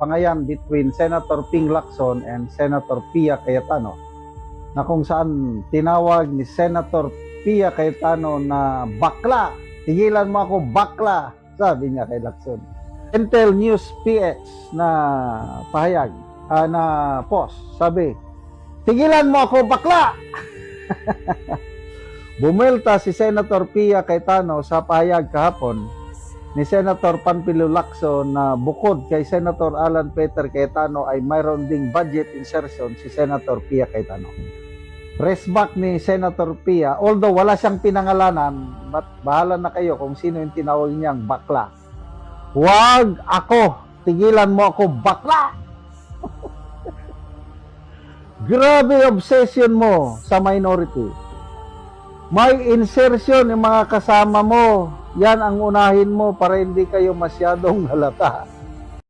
pangayan between Senator Ping Lacson and Senator Pia Cayetano, na kung saan tinawag ni Senator Pia Cayetano na bakla. Tigilan mo ako, bakla, sabi niya kay Lacson. Intel News PH na pahayag, na post, sabi, tigilan mo ako, bakla! Bumelta si Senator Pia Cayetano sa pahayag kahapon ni Senator Panfilo Lacson na bukod kay Senator Alan Peter Cayetano ay mayroon ding budget insertion si Senator Pia Cayetano. Resback ni Senator Pia, although wala siyang pinangalanan, but bahala na kayo kung sino yung tinawag niyang bakla. Huwag ako, tigilan mo ako, bakla! Grabe obsession mo sa minority. May insertion yung mga kasama mo. Yan ang unahin mo para hindi kayo masyadong halata.